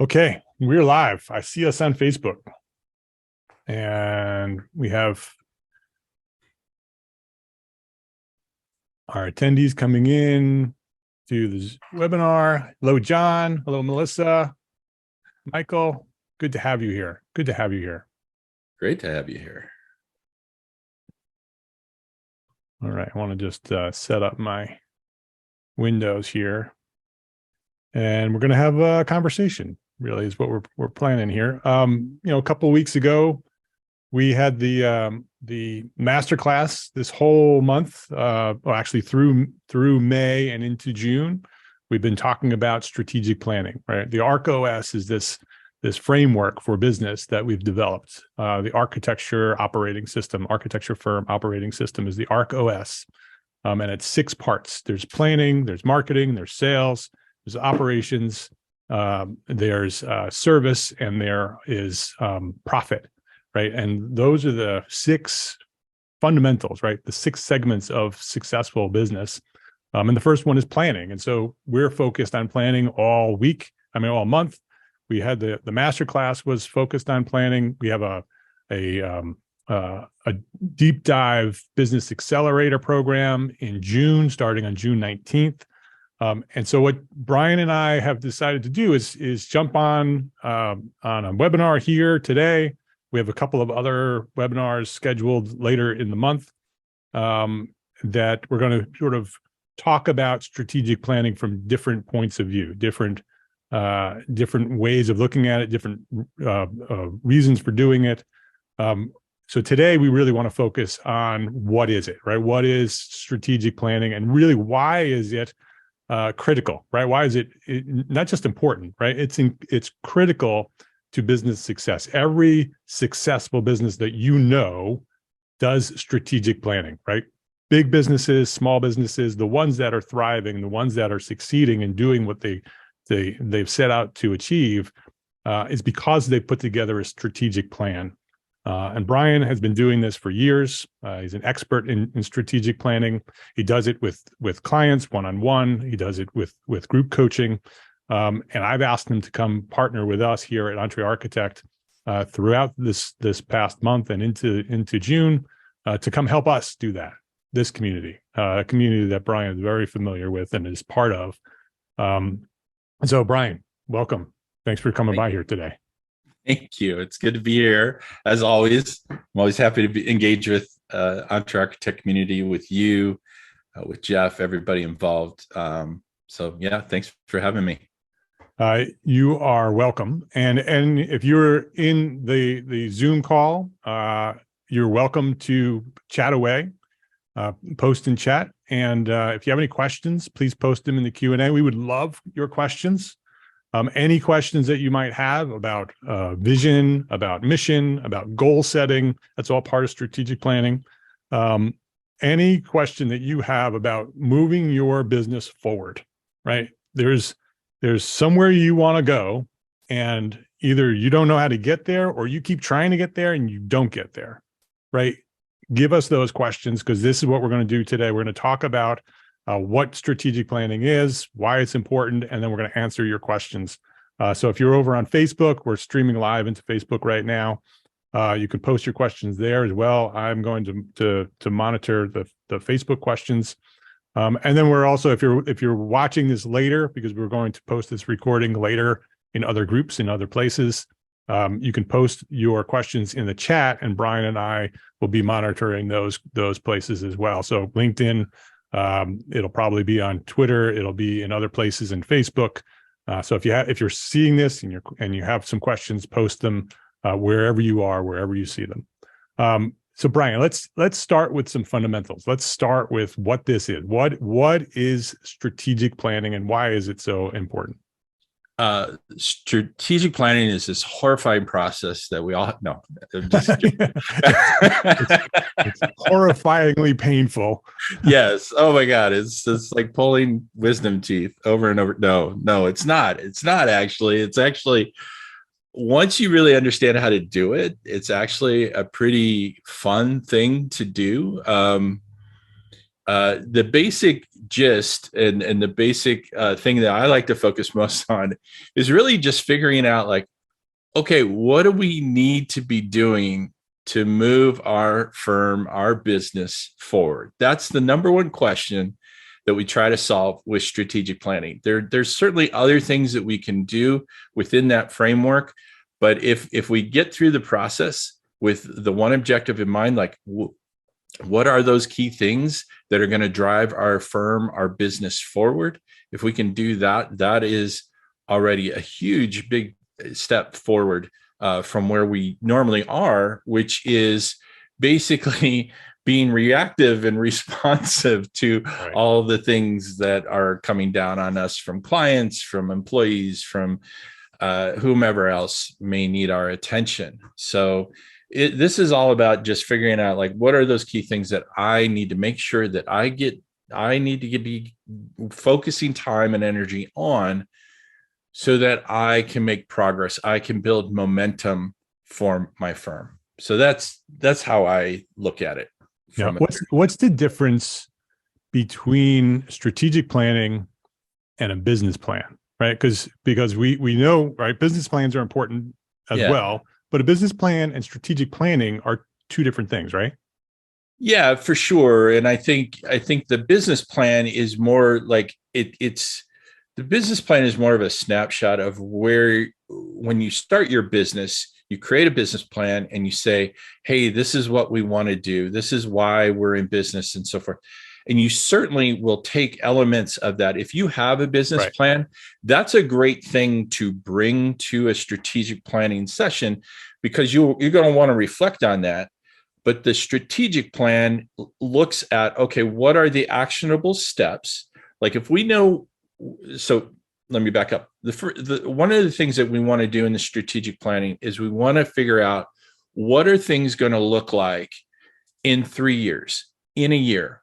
Okay, we're live. I see us on Facebook, and we have our attendees coming in to this webinar. Hello, John. Hello, Melissa. Michael, good to have you here. Good to have you here. Great to have you here. All right, I want to just set up my windows here, and we're going to have a conversation. Really, is what we're planning here. A couple of weeks ago, we had the masterclass this whole month. Well, actually through May and into June, we've been talking about strategic planning. Right, the ArchOS is this framework for business that we've developed. The architecture firm operating system is the ArchOS, and it's 6 parts. There's planning, there's marketing, there's sales, there's operations, there's service, and there is profit, right? And those are the 6 fundamentals, right? The 6 segments of successful business. And the first one is planning. And so we're focused on planning all month. We had the master class was focused on planning. We have a deep dive business accelerator program in June, starting on June 19th. And so what Bryon and I have decided to do is jump on a webinar here today. We have a couple of other webinars scheduled later in the month that we're going to sort of talk about strategic planning from different points of view, different ways of looking at it, different reasons for doing it. So today we really want to focus on what is it, right? What is strategic planning, and really why is it critical, right? Why is it not just important, right? It's critical to business success. Every successful business that does strategic planning, right? Big businesses, small businesses, the ones that are thriving, the ones that are succeeding and doing what they've set out to achieve, is because they put together a strategic plan. And Bryon has been doing this for years. He's an expert in strategic planning. He does it with clients one-on-one. He does it with group coaching. And I've asked him to come partner with us here at EntreArchitect throughout this past month and into June to come help us do that. This community, a community that Bryon is very familiar with and is part of. So Bryon, welcome. Thanks for coming by here today. Thank you. It's good to be here. As always, I'm always happy to engage with EntreArchitect community, with you, with Jeff, everybody involved. So yeah, thanks for having me. You are welcome. And if you're in the Zoom call, you're welcome to chat away, post in chat. And if you have any questions, please post them in the Q&A. We would love your questions. Any questions that you might have about vision, about mission, about goal setting, that's all part of strategic planning. Any question that you have about moving your business forward, right? There's somewhere you want to go, and either you don't know how to get there, or you keep trying to get there and you don't get there, right? Give us those questions, because this is what we're going to do today. We're going to talk about what strategic planning is, why it's important, and then we're going to answer your questions. So if you're over on Facebook, we're streaming live into Facebook right now. You can post your questions there as well. I'm going to monitor the Facebook questions. And then we're also, if you're watching this later, because we're going to post this recording later in other groups, in other places, you can post your questions in the chat, and Bryon and I will be monitoring those places as well. So LinkedIn, it'll probably be on Twitter, it'll be in other places in Facebook. So if you're seeing this and you have some questions, post them wherever you are, wherever you see them. So Bryon, let's start with some fundamentals. Let's start with what this is. What is strategic planning, and why is it so important? Strategic planning is this horrifying process that we all know. It's horrifyingly painful. Yes. Oh my God. It's like pulling wisdom teeth over and over. No, it's not. It's not actually. It's actually, once you really understand how to do it, it's actually a pretty fun thing to do. The basic gist and the basic thing that I like to focus most on is really just figuring out like, okay, what do we need to be doing to move our firm, our business forward? That's the number one question that we try to solve with strategic planning. There's certainly other things that we can do within that framework, but if we get through the process with the one objective in mind, like what are those key things that are going to drive our firm, our business forward? If we can do that, that is already a huge, big step forward from where we normally are, which is basically being reactive and responsive to all the things that are coming down on us from clients, from employees, from whomever else may need our attention. So this is all about just figuring out like, what are those key things that I need to make sure that I need to be focusing time and energy on so that I can make progress. I can build momentum for my firm. So that's how I look at it. Yeah. What's the difference between strategic planning and a business plan, right? Because we know, right, business plans are important as well, but a business plan and strategic planning are two different things, right? Yeah, for sure. And I think the business plan is more like it's the business plan is more of a snapshot of where, when you start your business, you create a business plan and you say, hey, this is what we want to do. This is why we're in business and so forth. And you certainly will take elements of that. If you have a business plan, that's a great thing to bring to a strategic planning session, because you're going to want to reflect on that. But the strategic plan looks at, okay, what are the actionable steps? Like if we know, so let me back up. One of the things that we want to do in the strategic planning is we want to figure out what are things going to look like in 3 years, in a year,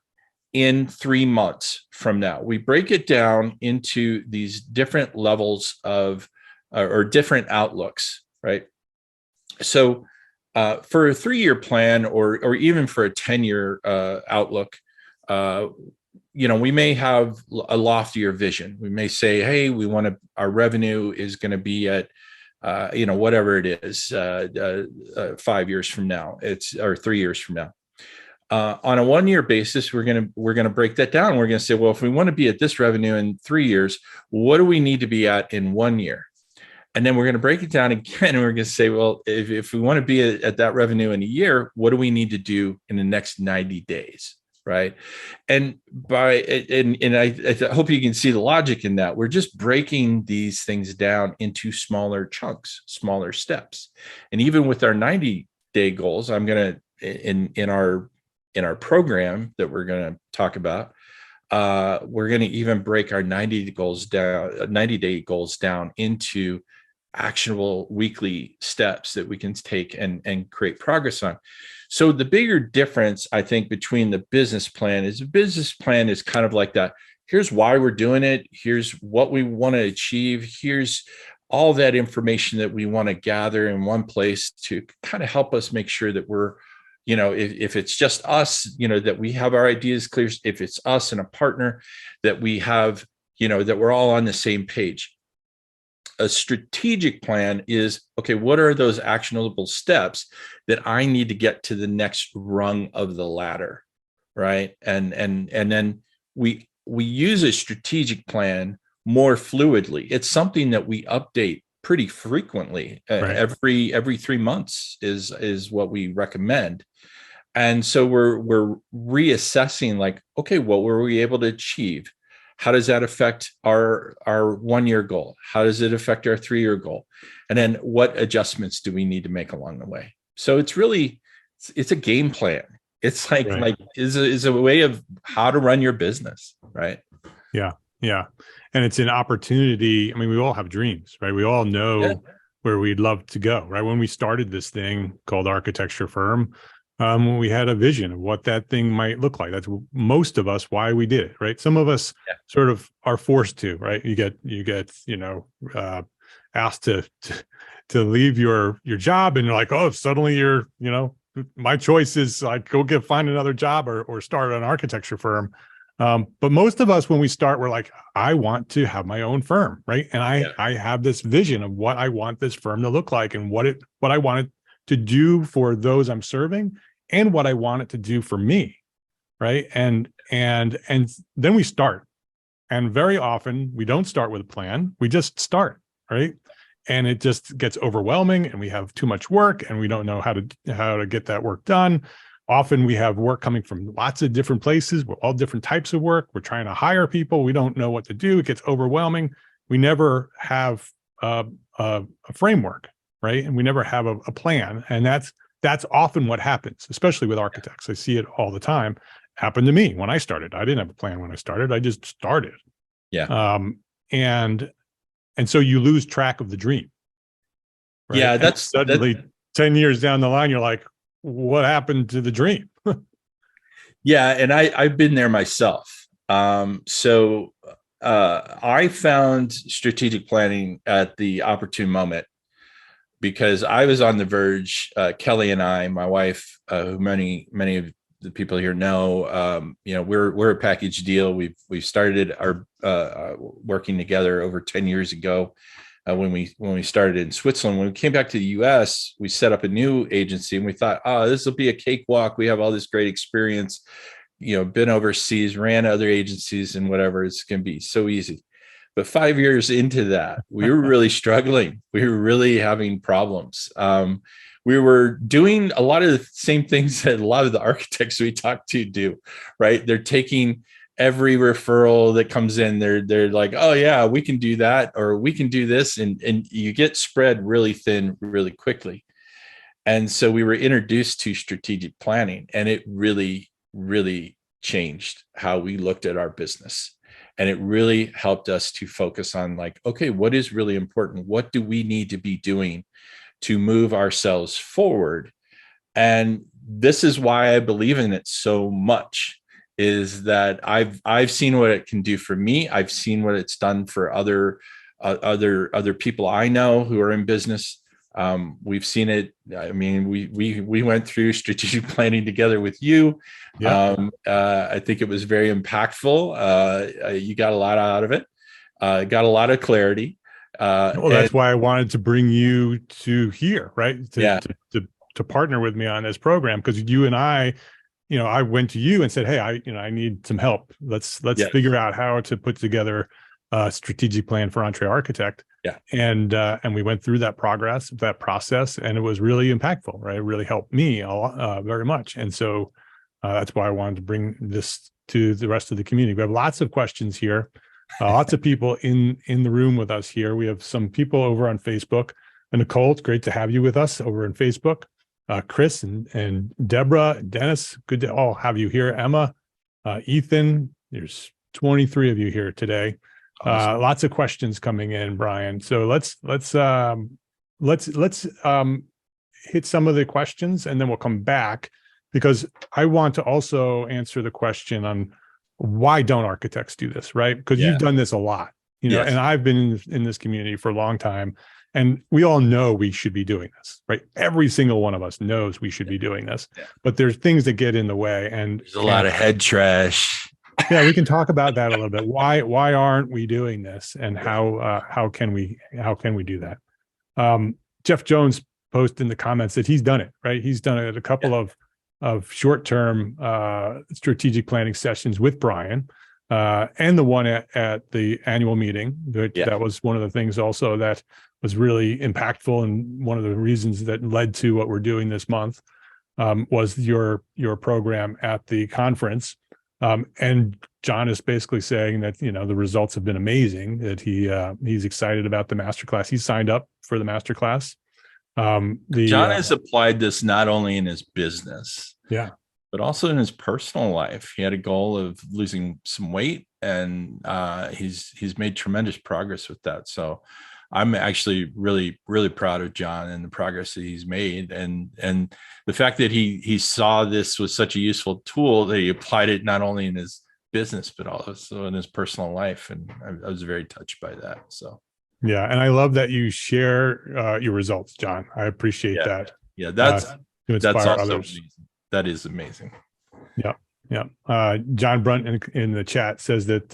in 3 months from now. We break it down into these different levels of or different outlooks, right? So for a 3-year plan or even for a 10-year outlook, we may have a loftier vision. We may say, hey, our revenue is going to be at, whatever it is, 5 years from now, or 3 years from now. On a 1-year basis, we're going to break that down. We're going to say, well, if we want to be at this revenue in 3 years, what do we need to be at in 1 year? And then we're going to break it down again. And we're going to say, well, if we want to be at that revenue in a year, what do we need to do in the next 90 days? Right. And I hope you can see the logic in that. We're just breaking these things down into smaller chunks, smaller steps. And even with our 90-day goals, I'm going to, in our program that we're going to talk about, we're going to even break our 90-day goals down into actionable weekly steps that we can take and create progress on. So the bigger difference, I think, between the business plan is kind of like that. Here's why we're doing it. Here's what we want to achieve. Here's all that information that we want to gather in one place to kind of help us make sure that we're, if it's just us, that we have our ideas clear. If it's us and a partner, that we have, that we're all on the same page. A strategic plan is, okay, what are those actionable steps that I need to get to the next rung of the ladder, right? And then we use a strategic plan more fluidly. It's something that we update pretty frequently. Every 3 months is what we recommend. And so we're reassessing, like, okay, what were we able to achieve? How does that affect our 1-year goal? How does it affect our 3-year goal? And then what adjustments do we need to make along the way? So it's a game plan. It's like is a way of how to run your business, right? Yeah. And it's an opportunity. I mean, we all have dreams, right? We all know where we'd love to go, right? When we started this thing called Architecture Firm, we had a vision of what that thing might look like. That's most of us why we did it, right? Some of us sort of are forced to, right? You get asked to leave your job, and you're like, oh, suddenly you're my choice is like go find another job or start an architecture firm. But most of us, when we start, we're like, I want to have my own firm, right? And I have this vision of what I want this firm to look like and what I want it to do for those I'm serving and what I want it to do for me, right? And then we start. And very often we don't start with a plan. We just start, right? And it just gets overwhelming and we have too much work and we don't know how to get that work done. Often we have work coming from lots of different places. We're all different types of work. We're trying to hire people. We don't know what to do. It gets overwhelming. We never have a framework, right? And we never have a plan. And that's often what happens, especially with architects. I see it all the time. Happened to me when I started. I didn't have a plan when I started. I just started. Yeah. And so you lose track of the dream. Right? Yeah, and suddenly 10 years down the line, you're like, what happened to the dream? Yeah, and I've been there myself. So I found strategic planning at the opportune moment because I was on the verge. Kelly and I, my wife, who many of the people here know, we're a package deal. We've started our working together over 10 years ago. When we started in Switzerland, when we came back to the US, we set up a new agency and we thought, this will be a cakewalk. We have all this great experience, been overseas, ran other agencies and whatever. It's going to be so easy. But 5 years into that, we were really struggling. We were really having problems. We were doing a lot of the same things that a lot of the architects we talk to do, right? They're taking every referral that comes in, they're like, oh yeah, we can do that, or we can do this. And you get spread really thin really quickly. And so we were introduced to strategic planning, and it really, really changed how we looked at our business. And it really helped us to focus on like, okay, what is really important? What do we need to be doing to move ourselves forward? And this is why I believe in it so much, is that I've seen what it can do for me. I've seen what it's done for other people I know who are in business. We've seen it. I mean, we went through strategic planning together with you. Yeah. I think it was very impactful. You got a lot out of it. Got a lot of clarity. Well, that's why I wanted to bring you to here, right? To partner with me on this program, because you and I went to you and said, hey, I need some help. Let's figure out how to put together a strategic plan for EntreArchitect. Yeah. And we went through that process, and it was really impactful, right? It really helped me a lot, very much. And so that's why I wanted to bring this to the rest of the community. We have lots of questions here, lots of people in the room with us here. We have some people over on Facebook. And Nicole, it's great to have you with us over on Facebook. Chris and Deborah, Dennis, good to all have you here. Emma, Ethan, there's 23 of you here today. Awesome. Lots of questions coming in, Bryon. So let's hit some of the questions, and then we'll come back, because I want to also answer the question on why don't architects do this, right? Because you've done this a lot, Yes. and I've been in this community for a long time. And we all know we should be doing this, right? Every single one of us knows we should be doing this, but there's things that get in the way. And there's a lot of head trash. Yeah, we can talk about that a little bit. Why aren't we doing this, and how can we do that? Jeff Jones posted in the comments that he's done it, right? He's done it at a couple of short-term strategic planning sessions with Bryon, and the one at the annual meeting. That was one of the things also that was really impactful, and one of the reasons that led to what we're doing this month was your program at the conference. And John is basically saying that the results have been amazing. That he's excited about the masterclass. He's signed up for the masterclass. John has applied this not only in his business, but also in his personal life. He had a goal of losing some weight, and he's made tremendous progress with that. So I'm actually really, really proud of John and the progress that he's made, and the fact that he saw this was such a useful tool that he applied it not only in his business but also in his personal life. And I was very touched by that. So and I love that you share your results, John. I appreciate that. Yeah, to That's inspire also others. amazing. That is amazing. Yeah. Yeah. John Brunt in the chat says that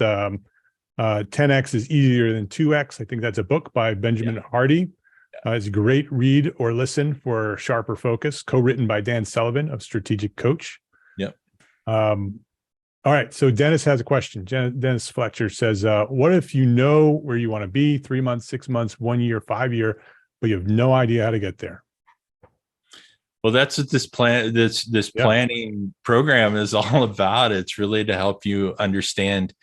10x is easier than 2x. I think that's a book by Benjamin Hardy. It's a great read or listen for sharper focus, co-written by Dan Sullivan of Strategic Coach. Yep. All right. So Dennis has a question. Dennis Fletcher says, what if you know where you want to be 3 months, 6 months, 1 year, 5 year, but you have no idea how to get there? Well, that's what this planning program is all about. It's really to help you understand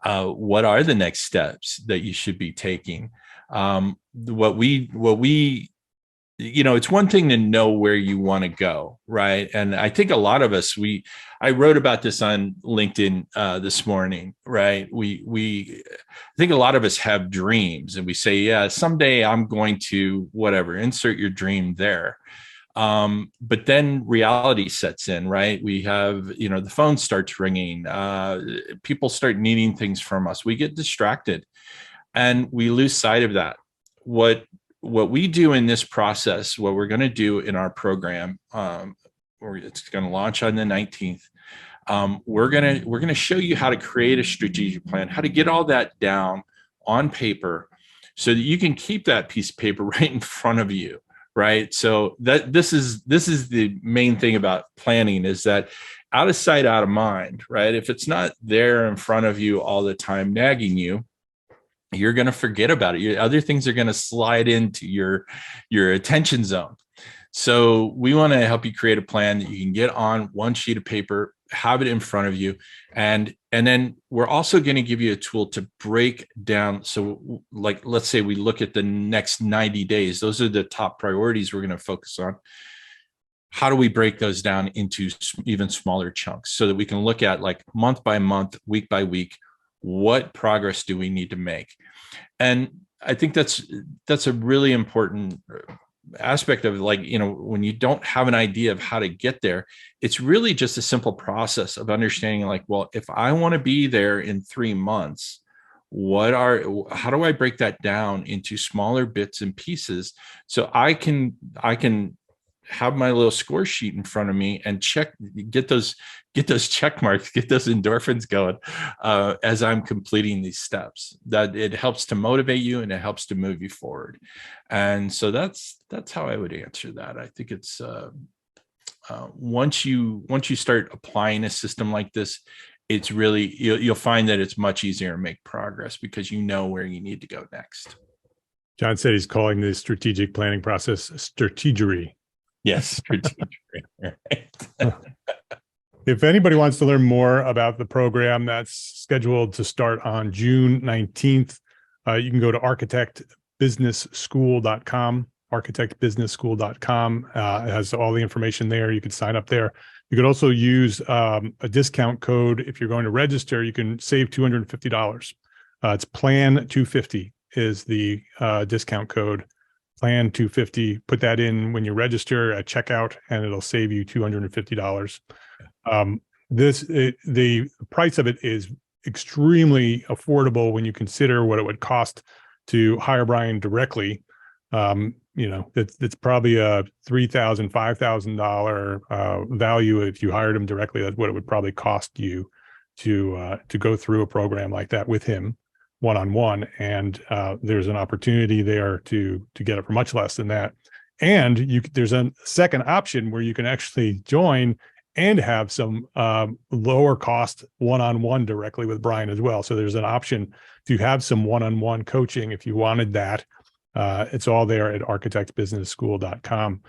what are the next steps that you should be taking. What we it's one thing to know where you want to go, right? And I think a lot of us, I wrote about this on LinkedIn this morning, right? I think a lot of us have dreams, and we say, yeah, someday I'm going to whatever, insert your dream there. But then reality sets in, right? We have, the phone starts ringing, people start needing things from us. We get distracted and we lose sight of that. What we do in this process, what we're going to do in our program, it's going to launch on the 19th. We're going to show you how to create a strategic plan, how to get all that down on paper so that you can keep that piece of paper right in front of you. Right. So this is the main thing about planning, is that out of sight, out of mind. Right. If it's not there in front of you all the time, nagging you, you're going to forget about it. Other things are going to slide into your attention zone. So we want to help you create a plan that you can get on one sheet of paper, have it in front of you. And then we're also going to give you a tool to break down. So like, let's say we look at the next 90 days. Those are the top priorities we're going to focus on. How do we break those down into even smaller chunks so that we can look at, like, month by month, week by week, what progress do we need to make? And I think that's a really important aspect of, like, when you don't have an idea of how to get there, it's really just a simple process of understanding, like, well, if I want to be there in 3 months, how do I break that down into smaller bits and pieces so I can have my little score sheet in front of me and get those check marks, get those endorphins going as I'm completing these steps. That it helps to motivate you and it helps to move you forward. And so that's how I would answer that. I think it's once you start applying a system like this, it's really, you'll find that it's much easier to make progress because you know where you need to go next. John said he's calling the strategic planning process strategery. Yes. If anybody wants to learn more about the program that's scheduled to start on June 19th, you can go to architectbusinessschool.com, architectbusinessschool.com. It has all the information there. You can sign up there. You could also use a discount code. If you're going to register, you can save $250. It's Plan 250 is the discount code. Plan 250. Put that in when you register at checkout, and it'll save you $250. The price of it is extremely affordable when you consider what it would cost to hire Bryon directly. It's probably a $3,000, $5,000 value if you hired him directly. That's what it would probably cost you to go through a program like that with him, one-on-one. And there's an opportunity there to get it for much less than that. And there's a second option where you can actually join and have some lower cost one-on-one directly with Bryon as well. So there's an option to have some one-on-one coaching if you wanted that. It's all there at architectbusinessschool.com.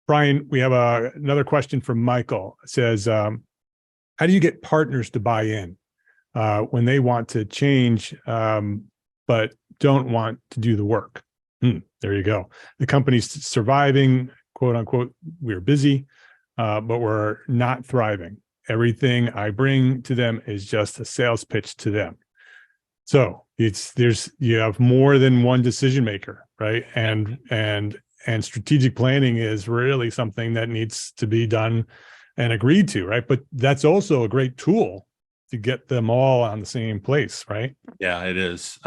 Bryon, we have another question from Michael. It says, how do you get partners to buy in when they want to change but don't want to do the work? There you go. The company's surviving, quote unquote, we're busy, but we're not thriving. Everything I bring to them is just a sales pitch to them. So you have more than one decision maker, right? And strategic planning is really something that needs to be done and agreed to, right? But that's also a great tool to get them all on the same place, right? Yeah, it is.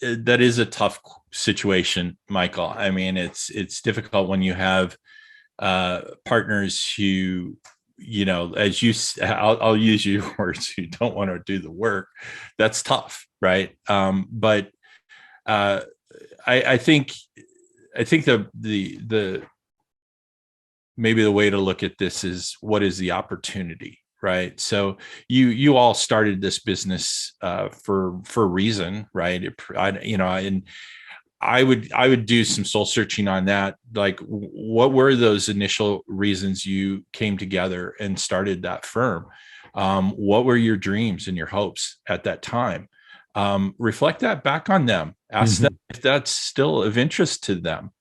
that is a tough situation, Michael. I mean, it's difficult when you have partners who, as I'll use your words, who don't want to do the work. That's tough, right? But I think the maybe the way to look at this is, what is the opportunity, right? So you all started this business for a reason, right? And I would do some soul searching on that. Like, what were those initial reasons you came together and started that firm? What were your dreams and your hopes at that time? Reflect that back on them. Ask them if that's still of interest to them.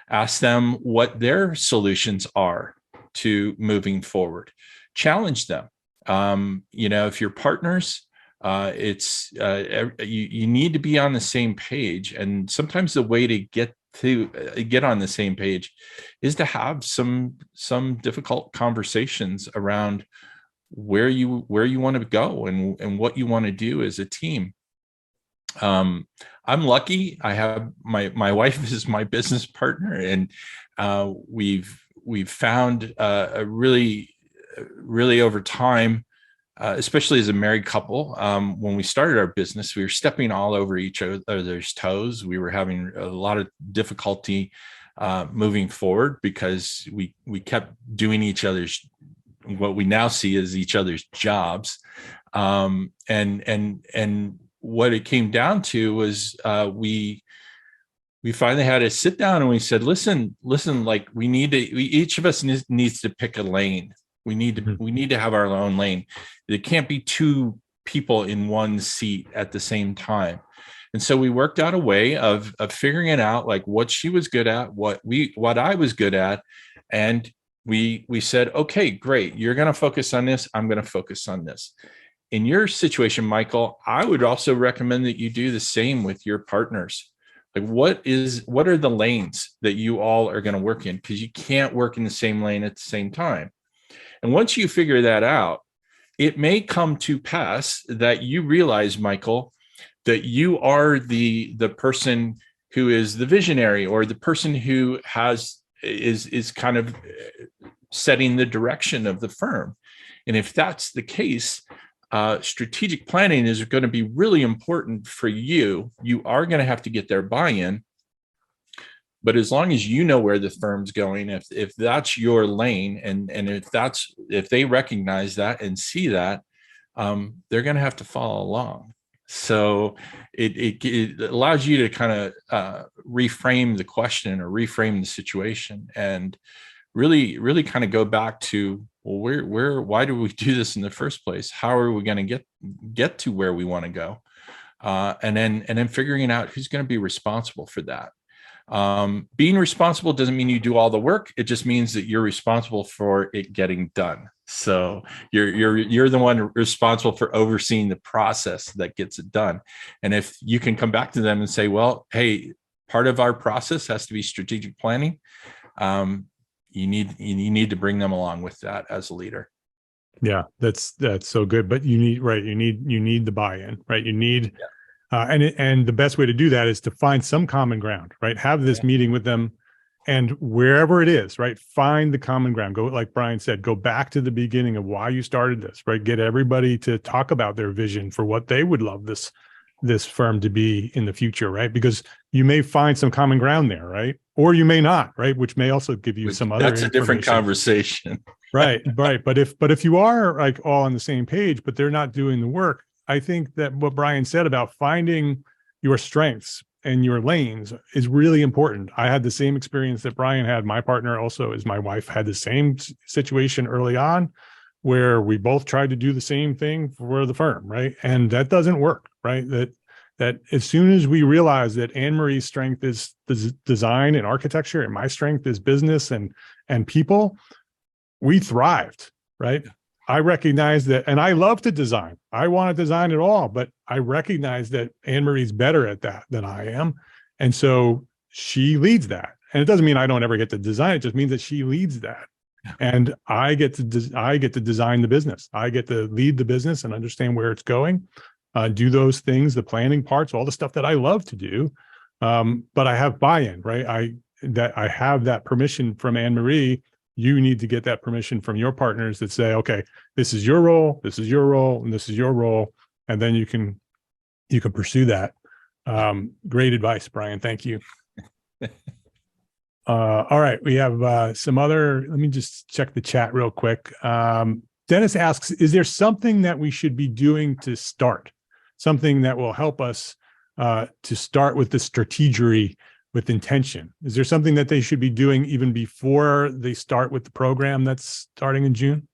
Ask them what their solutions are to moving forward. Challenge them. If you're partners, you need to be on the same page. And sometimes the way to get on the same page is to have some difficult conversations around where you want to go and what you want to do as a team. I'm lucky. I have my wife is my business partner, and we've found a really over time, especially as a married couple, when we started our business, we were stepping all over each other's toes. We were having a lot of difficulty moving forward because we kept doing each other's, what we now see as each other's jobs. And what it came down to was we finally had to sit down and we said, listen, like each of us needs to pick a lane. We need to have our own lane. It can't be two people in one seat at the same time. And so we worked out a way of figuring it out, like what she was good at, what I was good at. And we said, okay, great. You're going to focus on this. I'm going to focus on this. In your situation, Michael, I would also recommend that you do the same with your partners. Like, what are the lanes that you all are going to work in? Because you can't work in the same lane at the same time. And once you figure that out, it may come to pass that you realize, Michael, that you are the person who is the visionary, or the person who is kind of setting the direction of the firm. And if that's the case, strategic planning is going to be really important for you. You are going to have to get their buy-in. But as long as you know where the firm's going, if that's your lane, and if they recognize that and see that, they're going to have to follow along. So it allows you to kind of reframe the question or reframe the situation, and really kind of go back to, well, why do we do this in the first place? How are we going to get to where we want to go? And then figuring out who's going to be responsible for that. Being responsible doesn't mean you do all the work. It just means that you're responsible for it getting done. So you're the one responsible for overseeing the process that gets it done. And if you can come back to them and say, well, hey, part of our process has to be strategic planning, you need to bring them along with that as a leader. Yeah, that's so good. But you need the buy-in, right? You need, and the best way to do that is to find some common ground, right? Have this meeting with them, and wherever it is, right? Find the common ground. Go, like Bryon said, go back to the beginning of why you started this, right? Get everybody to talk about their vision for what they would love this firm to be in the future, right? Because you may find some common ground there, right? Or you may not, right? Which may also give you some other. That's a different conversation. Right. But if you are like all on the same page, but they're not doing the work, I think that what Bryon said about finding your strengths and your lanes is really important. I had the same experience that Bryon had. My partner also is my wife, had the same situation early on, where we both tried to do the same thing for the firm, right? And that doesn't work, right? That as soon as we realize that Anne Marie's strength is design and architecture, and my strength is business and people, we thrived, right? I recognize that, and I love to design. I want to design it all, but I recognize that Anne Marie's better at that than I am. And so she leads that. And it doesn't mean I don't ever get to design. It just means that she leads that. And I get to design the business. I get to lead the business and understand where it's going. do those things, the planning parts, all the stuff that I love to do. But I have buy-in, right? I have that permission from Anne Marie. You need to get that permission from your partners that say, okay, this is your role, this is your role, and this is your role. And then you can pursue that. Great advice, Bryon. Thank you. All right, we have some other, let me just check the chat real quick. Dennis asks, is there something that we should be doing to start? Something that will help us to start with the strategery with intention? Is there something that they should be doing even before they start with the program that's starting in June?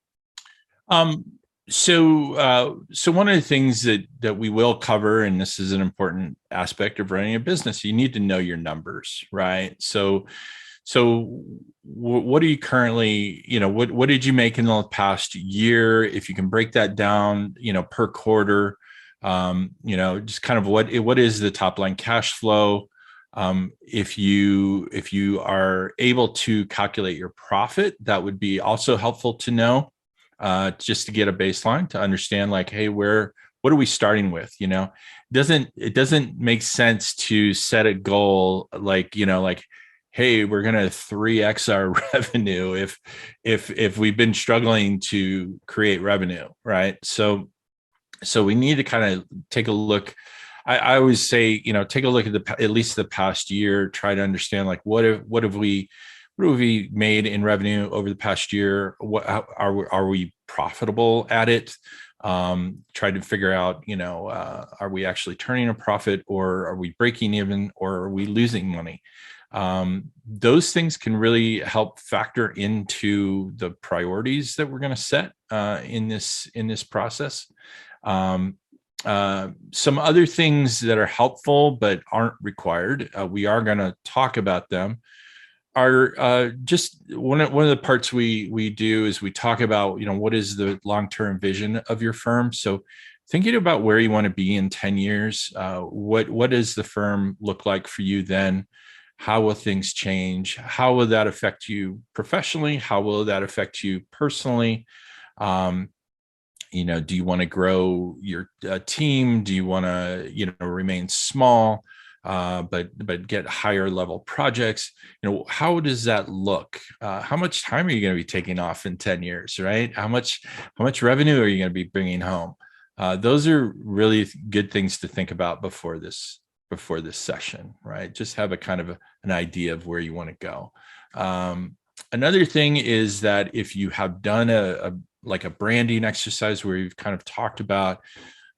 So one of the things that we will cover, and this is an important aspect of running a business, you need to know your numbers, right? So what are you currently, what did you make in the past year? If you can break that down, per quarter, just kind of what is the top line cash flow? If you are able to calculate your profit, that would be also helpful to know, just to get a baseline to understand, like, hey, what are we starting with? It doesn't make sense to set a goal like, hey, we're going to 3x our revenue if we've been struggling to create revenue, right? So we need to kind of take a look. I always say, take a look at at least the past year, try to understand, like, what have we made in revenue over the past year? What are we profitable at it? Try to figure out, are we actually turning a profit, or are we breaking even, or are we losing money? Those things can really help factor into the priorities that we're going to set in this process. Some other things that are helpful but aren't required, we are going to talk about them, are just one of the parts we do is we talk about, what is the long-term vision of your firm. So thinking about where you want to be in 10 years, what does the firm look like for you then? How will things change? How will that affect you professionally? How will that affect you personally? Do you want to grow your team? Do you want to, remain small, but get higher level projects? How does that look? How much time are you going to be taking off in 10 years, right? How much revenue are you going to be bringing home? Those are really good things to think about before this session, right? Just have a kind of an idea of where you want to go. Another thing is that if you have done a branding exercise where you've kind of talked about,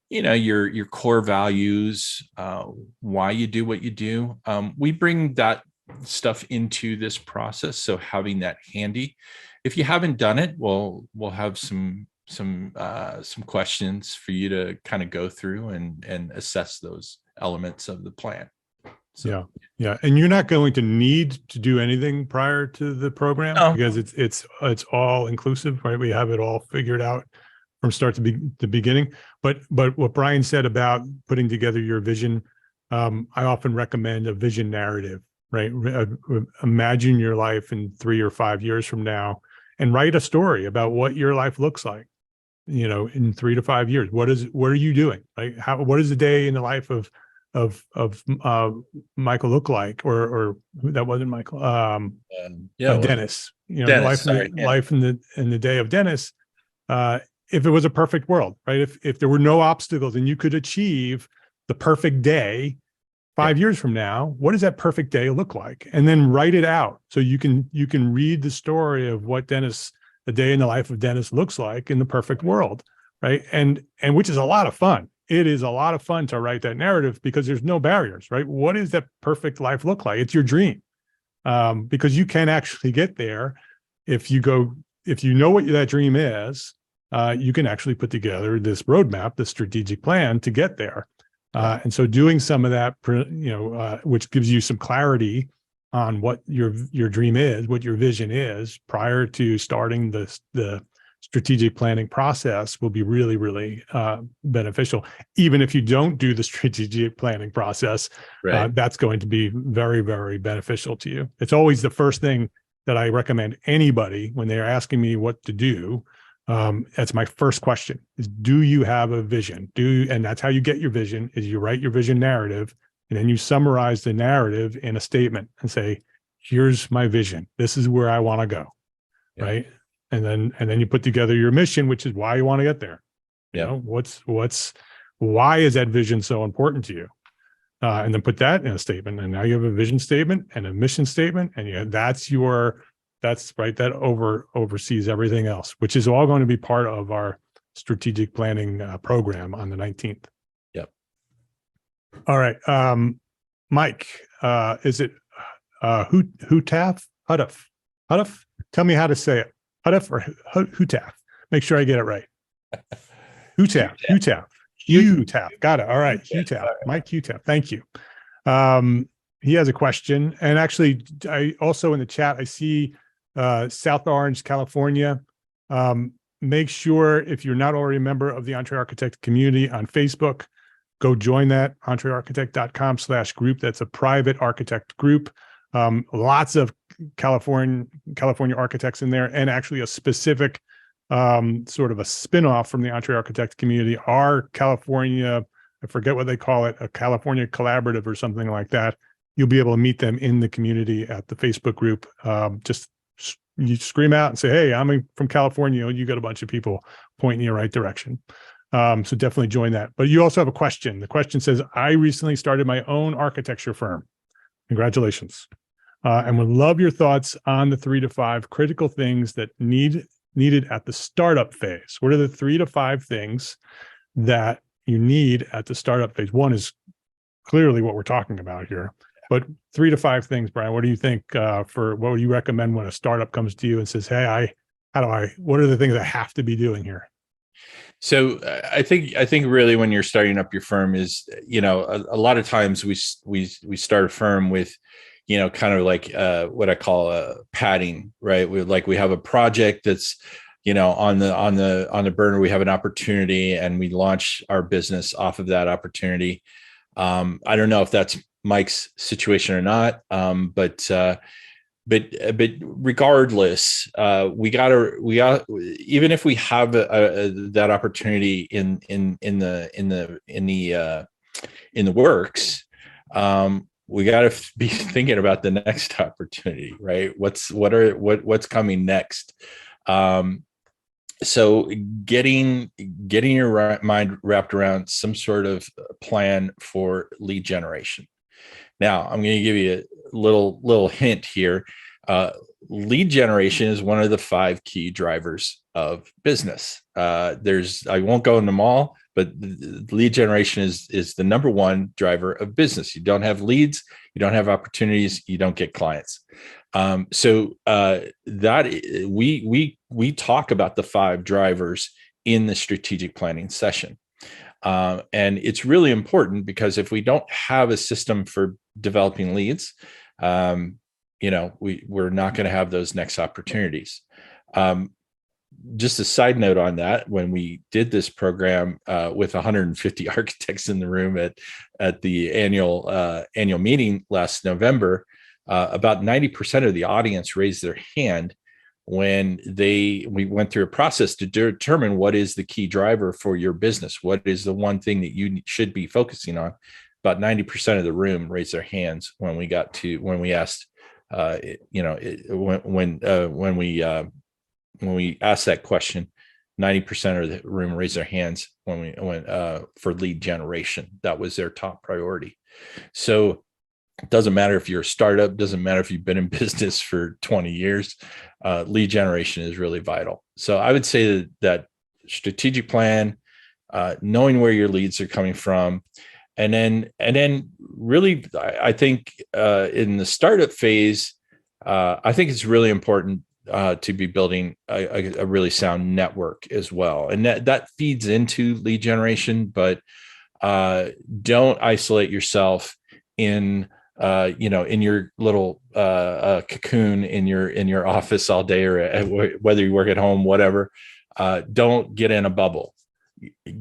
your core values, why you do what you do, we bring that stuff into this process. So having that handy. If you haven't done it, we'll have some questions for you to kind of go through and assess those elements of the plan. So, yeah. And you're not going to need to do anything prior to the program, because it's all inclusive, right? We have it all figured out from start to beginning. But what Bryon said about putting together your vision, I often recommend a vision narrative, right? Imagine your life in 3 or 5 years from now, and write a story about what your life looks like, in 3 to 5 years. What are you doing? Like, what does the day in the life of Michael look like, or that wasn't Michael, Dennis, Dennis, life in the day of Dennis, if it was a perfect world, right? If there were no obstacles and you could achieve the perfect day 5 years from now, what does that perfect day look like? And then write it out so you can read the story of what the day in the life of Dennis looks like in the perfect world, right? And which is a lot of fun. It is a lot of fun to write that narrative because there's no barriers, right? What does that perfect life look like? It's your dream, because you can actually get there if you know what that dream is. You can actually put together this roadmap, this strategic plan to get there. And so doing some of that, which gives you some clarity on what your dream is, what your vision is, prior to starting the strategic planning process, will be really, really beneficial. Even if you don't do the strategic planning process, right, that's going to be very, very beneficial to you. It's always the first thing that I recommend anybody when they're asking me what to do. That's my first question is, do you have a vision? And that's how you get your vision is you write your vision narrative and then you summarize the narrative in a statement and say, here's my vision. This is where I want to go. Yeah. Right. And then you put together your mission, which is why you want to get there. You Yeah. know, why is that vision so important to you? And then put that in a statement. And now you have a vision statement and a mission statement. And that's right. That oversees everything else, which is all going to be part of our strategic planning program on the 19th. Yep. All right. Mike, is it Hutaf? Hutaf? Tell me how to say it. Hutaf or Hutaf? Make sure I get it right. Hutaf. Got it. All right. Hutaf. Mike Hutaf. Thank you. He has a question. And actually, I also in the chat, I see South Orange, California. Make sure if you're not already a member of the EntreArchitect community on Facebook, go join that, entrearchitect.com/group. That's a private architect group. Lots of California architects in there, and actually a specific sort of a spin-off from the EntreArchitect community, our California, I forget what they call it, a California collaborative or something like that. You'll be able to meet them in the community at the Facebook group. Just you scream out and say, hey, I'm from California. You got a bunch of people pointing in the right direction. So definitely join that. But you also have a question. The question says, I recently started my own architecture firm. Congratulations. And would love your thoughts on the 3 to 5 critical things that needed at the startup phase. What are the 3 to 5 things that you need at the startup phase? One is clearly what we're talking about here, but 3 to 5 things, Bryon, what do you think what would you recommend when a startup comes to you and says, hey, what are the things I have to be doing here? So I think really when you're starting up your firm is, a lot of times we start a firm with, kind of like what I call a padding, right? We have a project that's, on the burner, we have an opportunity and we launch our business off of that opportunity. I don't know if that's Mike's situation or not, but regardless, we got even if we have that opportunity in the works, we got to be thinking about the next opportunity, right? What's coming next? So getting your mind wrapped around some sort of plan for lead generation. Now, I'm going to give you a little hint here. Lead generation is one of the 5 key drivers of business. I won't go into them all, but lead generation is the number 1 driver of business. You don't have leads, you don't have opportunities, you don't get clients. So that we talk about the 5 drivers in the strategic planning session. And it's really important because if we don't have a system for developing leads, we're not going to have those next opportunities. Just a side note on that, when we did this program with 150 architects in the room at the annual meeting last November, about 90% of the audience raised their hand when we went through a process to determine what is the key driver for your business. What is the one thing that you should be focusing on? About 90% of the room raised their hands when we asked, when we asked that question. 90% of the room raised their hands when we went for lead generation. That was their top priority. So it doesn't matter if you're a startup, doesn't matter if you've been in business for 20 years, lead generation is really vital. So I would say that strategic plan, knowing where your leads are coming from, and then really, I think in the startup phase, I think it's really important to be building a really sound network as well. And that feeds into lead generation, but don't isolate yourself in your little cocoon in your office all day, or whether you work at home, whatever. Don't get in a bubble.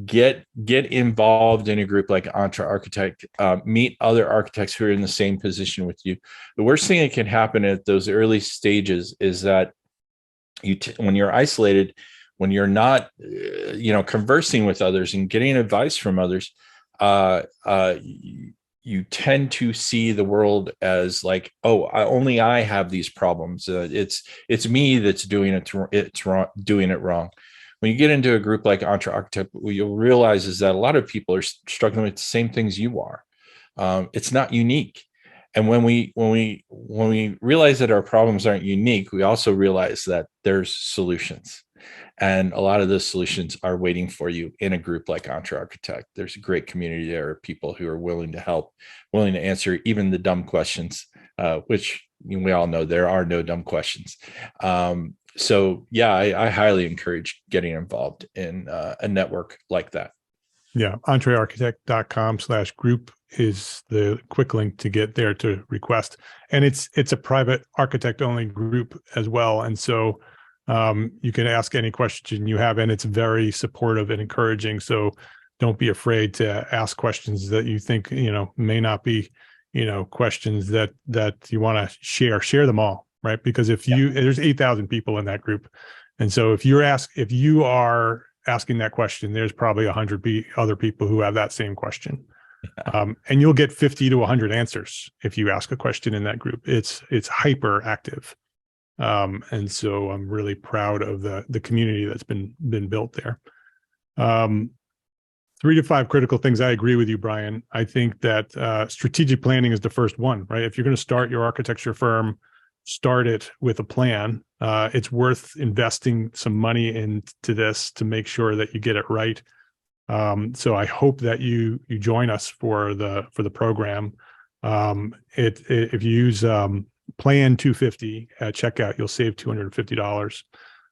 Get involved in a group like EntreArchitect. Meet other architects who are in the same position with you. The worst thing that can happen at those early stages is that when you're isolated, when you're not, conversing with others and getting advice from others, you tend to see the world as like, oh, only I have these problems. It's me that's doing it's wrong, doing it wrong. When you get into a group like EntreArchitect, what you'll realize is that a lot of people are struggling with the same things you are. It's not unique. And when we realize that our problems aren't unique, we also realize that there's solutions. And a lot of those solutions are waiting for you in a group like EntreArchitect. There's a great community there of people who are willing to help, willing to answer even the dumb questions, which we all know there are no dumb questions. So yeah, I highly encourage getting involved in a network like that. Yeah, entrearchitect.com/group is the quick link to get there to request. And it's a private architect only group as well. And so you can ask any question you have, and it's very supportive and encouraging. So don't be afraid to ask questions that you think, may not be, questions that you want to share them all, right? Because there's 8,000 people in that group. And so if you are asking that question, there's probably 100 other people who have that same question. And you'll get 50 to 100 answers if you ask a question in that group. It's hyper active. And so I'm really proud of the community that's been built there. 3 to 5 critical things. I agree with you, Bryon. I think that strategic planning is the first one, right? If you're going to start your architecture firm, start it with a plan. It's worth investing some money into this to make sure that you get it right. So I hope that you join us for the program. If you use Plan 250 at checkout, you'll save $250.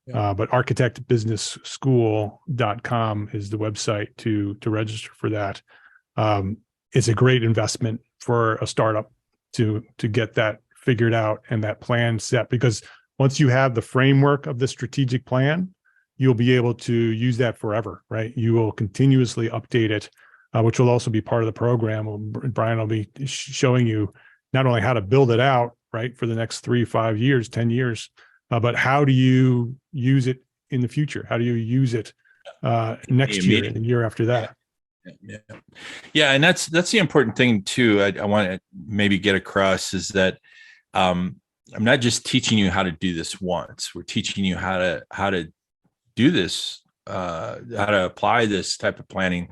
But architectbusinessschool.com is the website to register for that. It's a great investment for a startup to get that figured out and that plan set, because once you have the framework of the strategic plan, you'll be able to use that forever, right? You will continuously update it, which will also be part of the program. Bryon will be showing you not only how to build it out, right, for the next 3, 5 years, 10 years, but how do you use it in the future? How do you use it next year and the year after that? Yeah, and that's the important thing too. I want to maybe get across is that I'm not just teaching you how to do this once. We're teaching you how to do this, how to apply this type of planning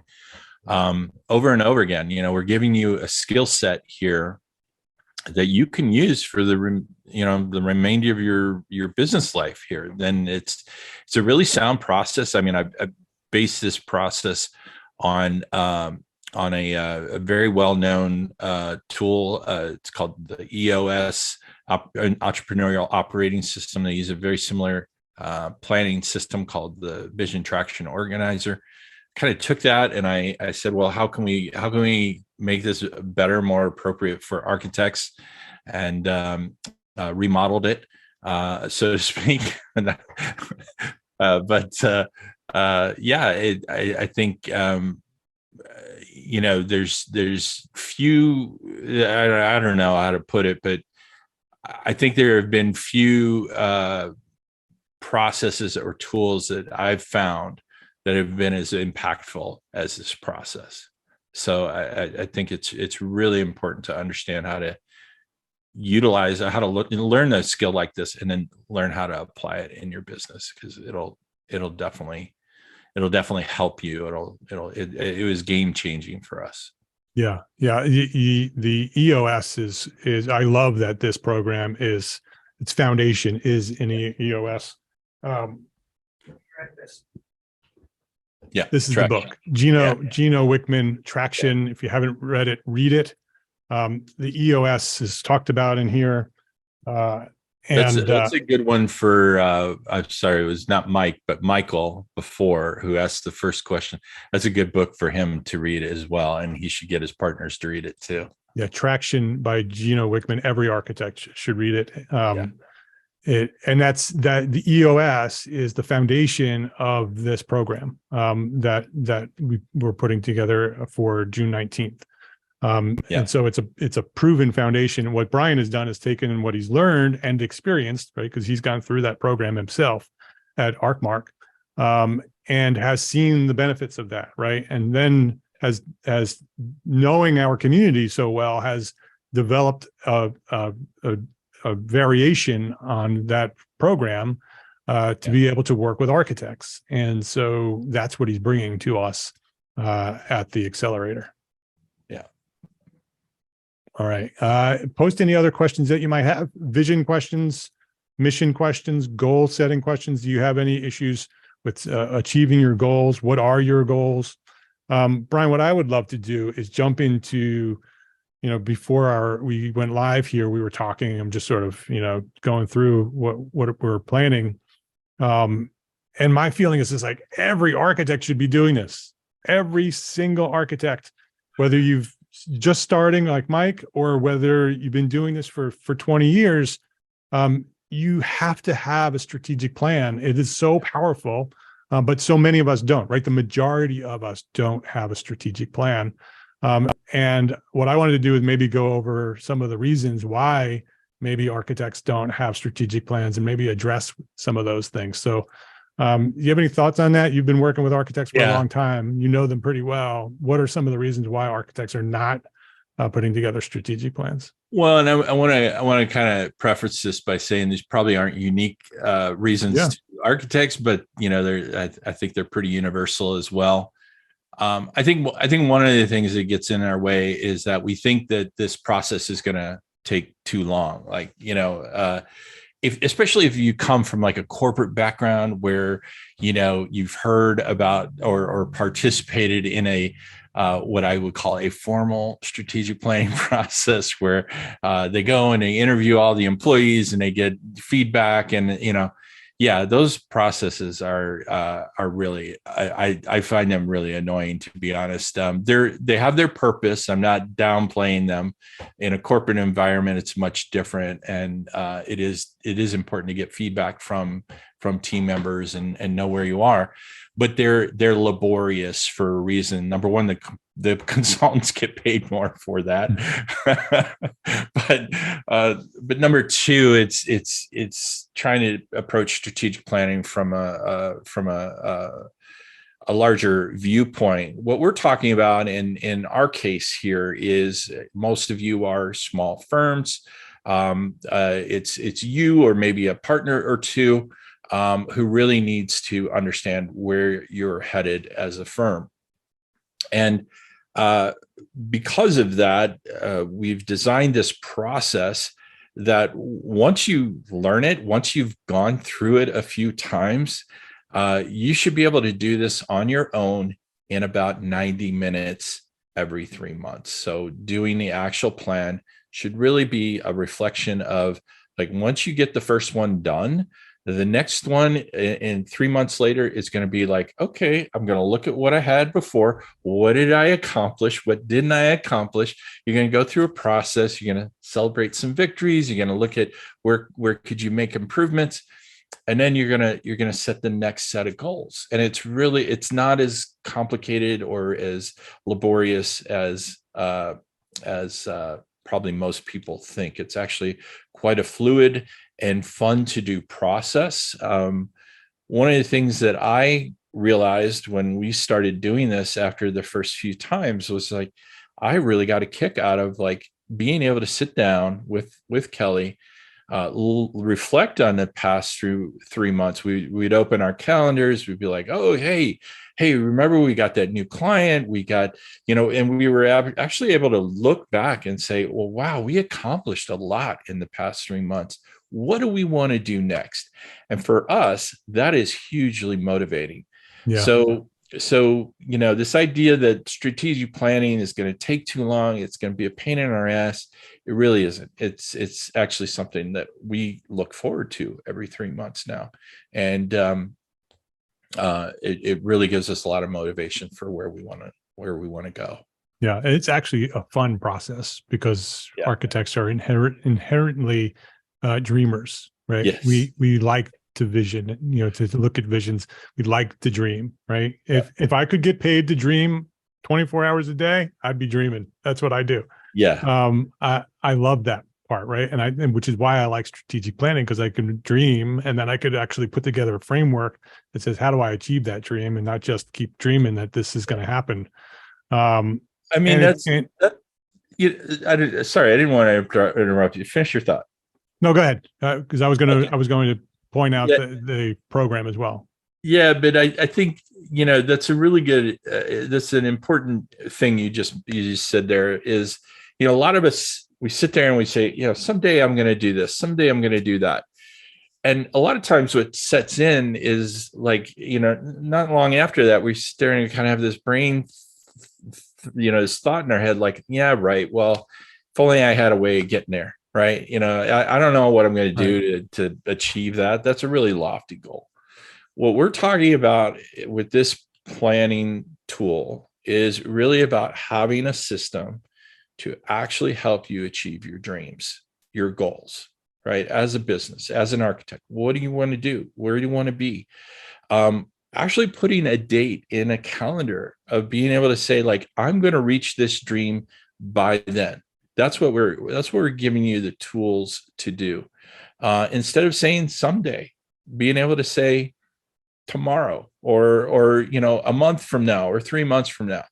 over and over again. We're giving you a skill set here that you can use for the remainder of your business life here. Then it's a really sound process. I mean, I based this process on a very well-known tool. It's called the EOS, an entrepreneurial operating system. They use a very similar planning system called the Vision Traction Organizer. Kind of took that and I said, well, how can we make this better, more appropriate for architects, and remodeled it, so to speak. I think there's few. I don't know how to put it, but I think there have been few processes or tools that I've found that have been as impactful as this process. So I think it's really important to understand how to utilize, how to learn a skill like this, and then learn how to apply it in your business, because it'll definitely help you. It was game changing for us. Yeah. The EOS is I love that this program its foundation is in EOS. Yeah, this is Traction. The book. Gino Wickman, Traction. If you haven't read it, read it. The EOS is talked about in here. That's a good one for, I'm sorry, it was not Mike, but Michael before, who asked the first question. That's a good book for him to read as well. And he should get his partners to read it too. Yeah, Traction by Gino Wickman. Every architect should read it. The EOS is the foundation of this program that we're putting together for June 19th. And so it's a proven foundation. What Bryon has done is taken what he's learned and experienced, right? Because he's gone through that program himself at Archmark, and has seen the benefits of that, right? And then has knowing our community so well, has developed a variation on that program to be able to work with architects. And so that's what he's bringing to us at the Accelerator. Yeah. All right. Post any other questions that you might have, vision questions, mission questions, goal setting questions. Do you have any issues with achieving your goals? What are your goals? Bryon, what I would love to do is jump into, before we went live here, we were talking, I'm just sort of, going through what we're planning. And my feeling is like every architect should be doing this. Every single architect, whether you've just starting like Mike, or whether you've been doing this for 20 years, you have to have a strategic plan. It is so powerful. But so many of us don't, right? The majority of us don't have a strategic plan. And what I wanted to do is maybe go over some of the reasons why maybe architects don't have strategic plans and maybe address some of those things. So do you have any thoughts on that? You've been working with architects for a long time. You know them pretty well. What are some of the reasons why architects are not putting together strategic plans? Well, and I want to kind of preface this by saying these probably aren't unique reasons to architects, but I think they're pretty universal as well. I think one of the things that gets in our way is that we think that this process is going to take too long. Like, especially if you come from like a corporate background where, you've heard about or participated in a what I would call a formal strategic planning process where they go and they interview all the employees and they get feedback, and those processes are really, I find them really annoying, to be honest. They have their purpose. I'm not downplaying them. In a corporate environment, it's much different, and it is important to get feedback from team members and know where you are. But they're laborious for a reason. Number one, the consultants get paid more for that. but number two, it's trying to approach strategic planning from a larger viewpoint. What we're talking about in our case here is most of you are small firms. It's you or maybe a partner or two who really needs to understand where you're headed as a firm. And because of that, we've designed this process that once you learn it, once you've gone through it a few times, you should be able to do this on your own in about 90 minutes every 3 months. So doing the actual plan should really be a reflection of, like, once you get the first one done, the next one in 3 months later is going to be like, okay, I'm going to look at what I had before. What did I accomplish? What didn't I accomplish? You're going to go through a process. You're going to celebrate some victories. You're going to look at where could you make improvements, and then you're going to set the next set of goals. And it's not as complicated or as laborious as probably most people think. It's actually quite a fluid and fun to do process. One of the things that I realized when we started doing this after the first few times was like, I really got a kick out of like being able to sit down with Kelly, reflect on the past through 3 months. We'd open our calendars. We'd be like, oh, hey, remember we got that new client, we got, and we were actually able to look back and say, well, wow, we accomplished a lot in the past 3 months. What do we want to do next? And for us, that is hugely motivating. Yeah. So, this idea that strategic planning is going to take too long, it's going to be a pain in our ass, it really isn't. It's actually something that we look forward to every 3 months now. And it really gives us a lot of motivation for where we want to go. Yeah, it's actually a fun process because architects are inherently dreamers, right? Yes. We like to vision, to look at visions. We like to dream, right? If I could get paid to dream 24 hours a day, I'd be dreaming. That's what I do. Yeah. I love that part, right? And which is why I like strategic planning, because I can dream and then I could actually put together a framework that says, how do I achieve that dream, and not just keep dreaming that this is going to happen. I mean, sorry, I didn't want to interrupt you. Finish your thought. No, go ahead. Because I was going to point out Yeah. the program as well. Yeah, but I think, that's a really good, that's an important thing you just said there is, a lot of us, we sit there and we say, someday I'm going to do this, someday I'm going to do that. And a lot of times what sets in is like, not long after that, we sit there and kind of have this brain, this thought in our head, like, yeah, right. Well, if only I had a way of getting there. Right. I don't know what I'm going to do to achieve that. That's a really lofty goal. What we're talking about with this planning tool is really about having a system to actually help you achieve your dreams, your goals, right? As a business, as an architect, what do you want to do? Where do you want to be? Actually putting a date in a calendar of being able to say, like, I'm going to reach this dream by then. That's what we're giving you the tools to do. Instead of saying someday, being able to say tomorrow or a month from now or 3 months from now.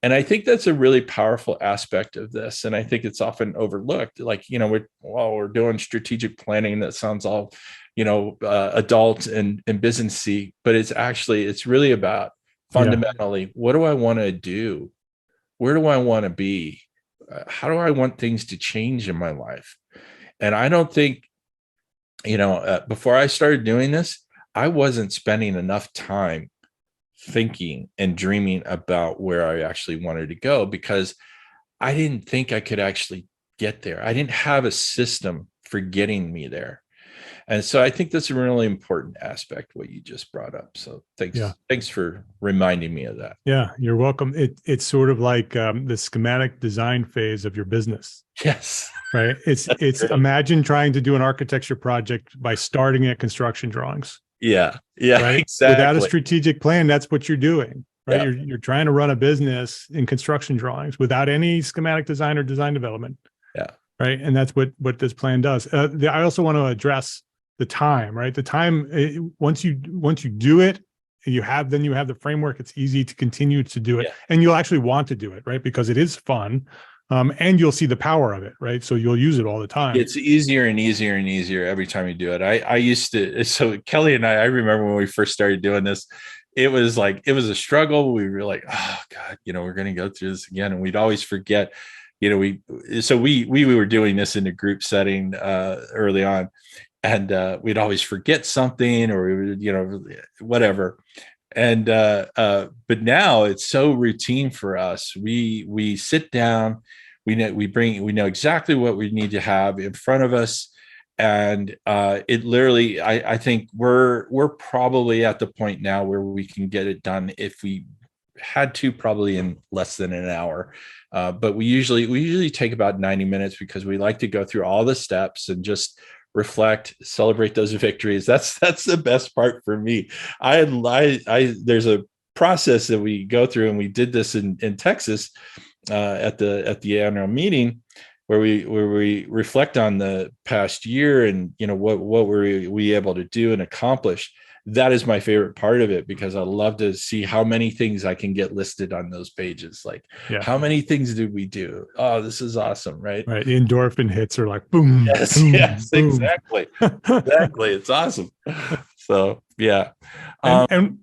And I think that's a really powerful aspect of this. And I think it's often overlooked. Like, we're doing strategic planning. That sounds all, adult and businessy, but it's really about fundamentally, what do I want to do? Where do I want to be? How do I want things to change in my life? And I don't think, before I started doing this, I wasn't spending enough time thinking and dreaming about where I actually wanted to go, because I didn't think I could actually get there. I didn't have a system for getting me there. And so I think that's a really important aspect, what you just brought up. So thanks for reminding me of that. Yeah, you're welcome. It's sort of like the schematic design phase of your business. Yes. Right. It's imagine trying to do an architecture project by starting at construction drawings. Yeah. Right. Exactly. Without a strategic plan, that's what you're doing. Right. Yeah. You're trying to run a business in construction drawings without any schematic design or design development. Yeah. Right. And that's what this plan does. I also want to address the time, right? The time, once you do it, you have the framework. It's easy to continue to do it, and you'll actually want to do it, right? Because it is fun, and you'll see the power of it, right? So you'll use it all the time. It's easier and easier and easier every time you do it. I used to. So Kelly and I remember when we first started doing this, it was a struggle. We were like, oh God, we're going to go through this again, and we'd always forget. We were doing this in a group setting early on. And we'd always forget something, or we would, whatever. And but now it's so routine for us. We sit down, we know exactly what we need to have in front of us, and it literally, I think we're probably at the point now where we can get it done if we had to, probably in less than an hour. But we usually take about 90 minutes, because we like to go through all the steps and just reflect, celebrate those victories. That's the best part for me. There's a process that we go through, and we did this in Texas at the annual meeting, where we reflect on the past year and what were we able to do and accomplish. That is my favorite part of it, because I love to see how many things I can get listed on those pages. Like, how many things did we do? Oh, this is awesome, right? Right. The endorphin hits are like, boom. Yes, boom, yes, boom. exactly. Exactly. It's awesome. So, yeah. And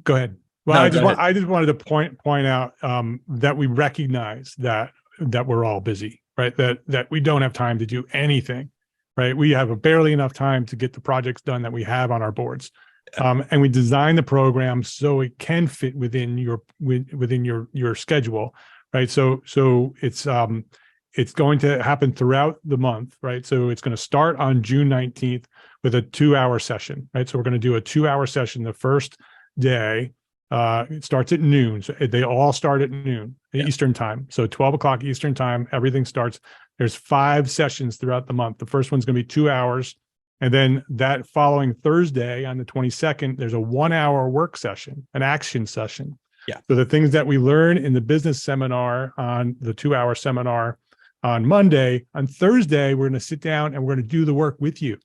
go ahead. Well, No, I just wanted to point out that we recognize that we're all busy, right? That we don't have time to do anything, right? We have barely enough time to get the projects done that we have on our boards. And we design the program so it can fit within your schedule, right? So it's going to happen throughout the month, right? So it's going to start on June 19th with a 2-hour session, right? So we're going to do a 2-hour session the first day. It starts at noon. So they all start at noon Eastern time. So 12 o'clock Eastern time, everything starts. There's 5 sessions throughout the month. The first one's going to be 2 hours. And then that following Thursday on the 22nd, there's a 1-hour work session, an action session. Yeah. So the things that we learn in the business seminar on the 2-hour seminar, on Monday. On Thursday, we're going to sit down and we're going to do the work with you.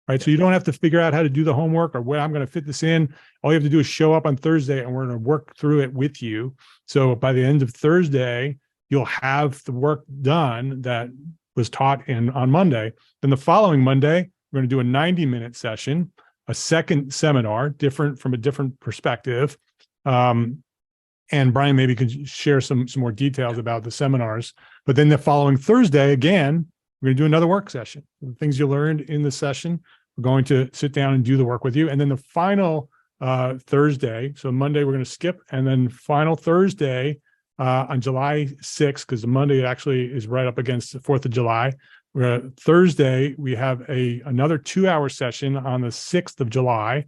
Right. So you don't have to figure out how to do the homework or where I'm going to fit this in. All you have to do is show up on Thursday and we're going to work through it with you. So by the end of Thursday, you'll have the work done that was taught on Monday. Then the following Monday, we're going to do a 90-minute session, a second seminar, different from a different perspective. And Bryon maybe could share some more details about the seminars. But then the following Thursday, again, we're going to do another work session. The things you learned in the session, we're going to sit down and do the work with you. And then the final Thursday, so Monday we're going to skip, and then final Thursday on July 6th, because the Monday actually is right up against the 4th of July. Thursday, we have another 2-hour session on the 6th of July,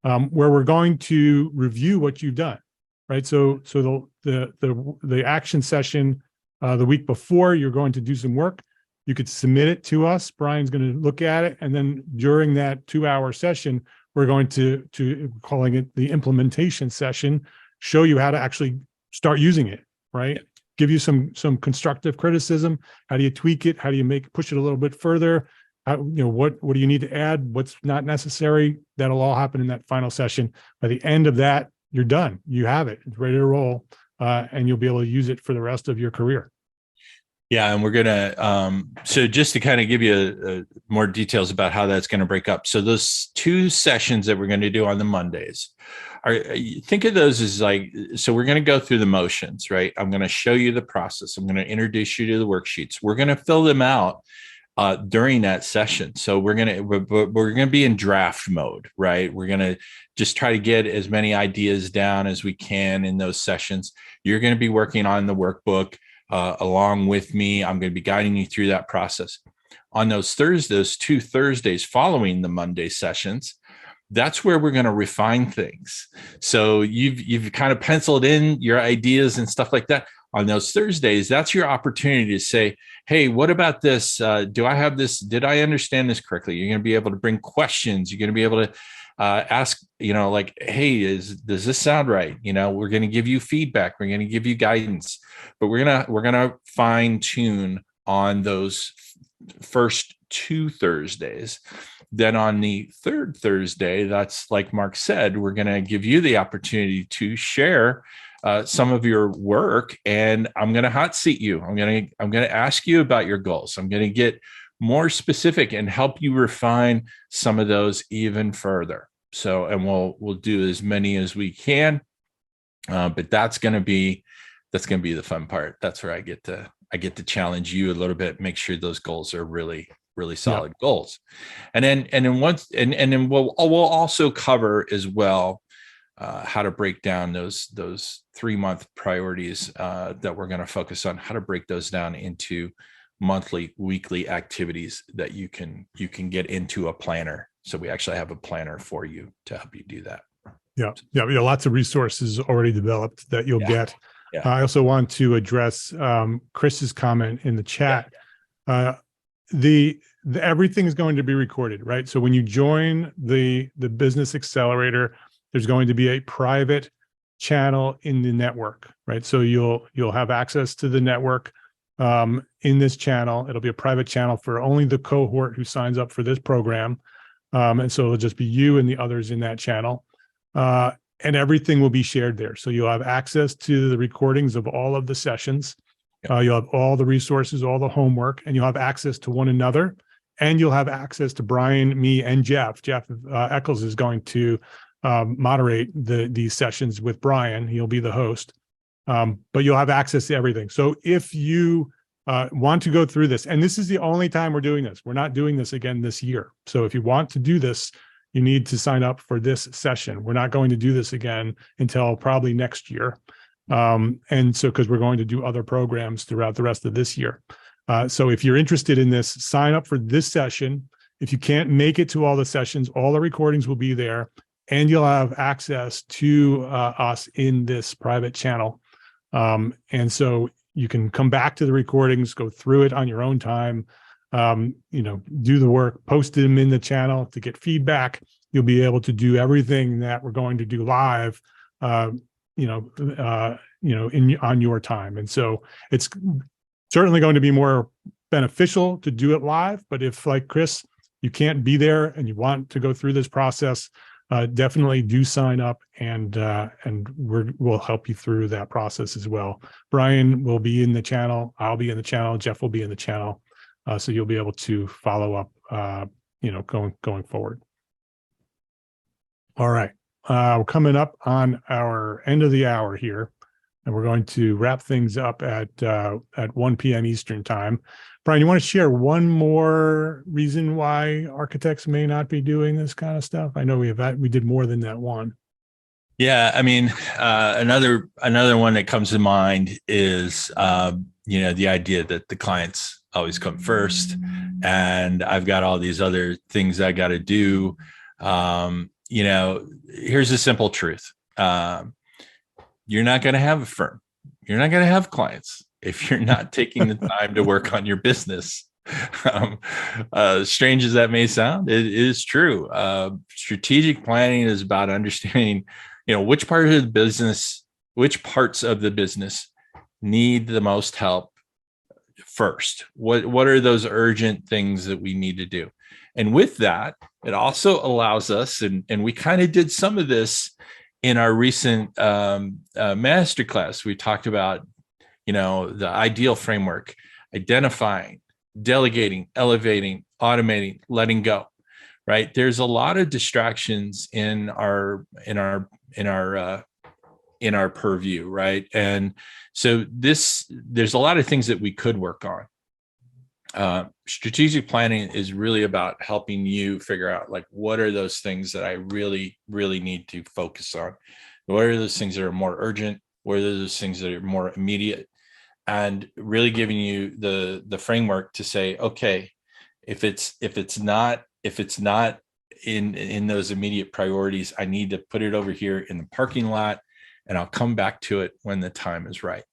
where we're going to review what you've done, right? So the action session the week before, you're going to do some work. You could submit it to us. Bryon's going to look at it. And then during that 2-hour session, we're going to calling it the implementation session, show you how to actually start using it, right? Yeah. Give you some constructive criticism. How do you tweak it? How do you push it a little bit further? What do you need to add? What's not necessary? That'll all happen in that final session. By the end of that, you're done. You have it. It's ready to roll. And you'll be able to use it for the rest of your career. Yeah, and we're gonna so just to kind of give you more details about how that's going to break up. So those 2 sessions that we're going to do on the Mondays, think of those as like, so we're going to go through the motions, right? I'm going to show you the process. I'm going to introduce you to the worksheets. We're going to fill them out during that session. So we're going to be in draft mode, right? We're going to just try to get as many ideas down as we can in those sessions. You're going to be working on the workbook along with me. I'm going to be guiding you through that process. On those 2 Thursdays following the Monday sessions, that's where we're going to refine things. So you've kind of penciled in your ideas and stuff like that. On those Thursdays, that's your opportunity to say, hey, what about this? Do I have this? Did I understand this correctly? You're going to be able to bring questions. You're going to be able to ask, like, hey, does this sound right? We're going to give you feedback. We're going to give you guidance, but we're going to fine tune on those first 2 Thursdays. Then on the 3rd Thursday, that's like Mark said, we're going to give you the opportunity to share some of your work, and I'm going to hot seat you. I'm going to ask you about your goals. I'm going to get more specific and help you refine some of those even further. So, and we'll do as many as we can, but that's going to be the fun part. That's where I get to challenge you a little bit, make sure those goals are really solid goals. And then we'll also cover as well how to break down those 3-month priorities that we're going to focus on, how to break those down into monthly, weekly activities that you can get into a planner. So we actually have a planner for you to help you do that. Yeah. Lots of resources already developed that you'll get. Yeah. I also want to address Chris's comment in the chat. Everything is going to be recorded, right? So when you join the Business Accelerator, there's going to be a private channel in the network, right? So you'll have access to the network in this channel. It'll be a private channel for only the cohort who signs up for this program. And so it'll just be you and the others in that channel. And everything will be shared there. So you'll have access to the recordings of all of the sessions. You'll have all the resources, all the homework, and you'll have access to one another. And you'll have access to Bryon, me, and Jeff. Jeff Eccles is going to moderate these sessions with Bryon. He'll be the host. But you'll have access to everything. So if you want to go through this, and this is the only time we're doing this, we're not doing this again this year. So if you want to do this, you need to sign up for this session. We're not going to do this again until probably next year. And so, because we're going to do other programs throughout the rest of this year. So if you're interested in this, sign up for this session. If you can't make it to all the sessions, all the recordings will be there, and you'll have access to us in this private channel. And so you can come back to the recordings, go through it on your own time, do the work, post them in the channel to get feedback. You'll be able to do everything that we're going to do live, on your time. And so it's Certainly going to be more beneficial to do it live, but if, like Chris, you can't be there and you want to go through this process, definitely do sign up, and we'll help you through that process as well. Bryon will be in the channel. I'll be in the channel. Jeff will be in the channel. So you'll be able to follow up, going forward. All right. We're coming up on our end of the hour here, and we're going to wrap things up at 1 p.m. Eastern time. Bryon, you want to share one more reason why architects may not be doing this kind of stuff? I know we did more than that one. Yeah, I mean, another one that comes to mind is the idea that the clients always come first, and I've got all these other things I got to do. Here's the simple truth: you're not going to have a firm, you're not going to have clients if you're not taking the time to work on your business. Strange as that may sound, it is true. Strategic planning is about understanding, which parts of the business need the most help first. What are those urgent things that we need to do? And with that, it also allows us, and we kind of did some of this in our recent masterclass. We talked about, the ideal framework: identifying, delegating, elevating, automating, letting go. Right? There's a lot of distractions in our purview, right? And so there's a lot of things that we could work on. Strategic planning is really about helping you figure out, like, what are those things that I really, really need to focus on? What are those things that are more urgent? What are those things that are more immediate? And really giving you the framework to say, okay, if it's not in those immediate priorities, I need to put it over here in the parking lot, and I'll come back to it when the time is right.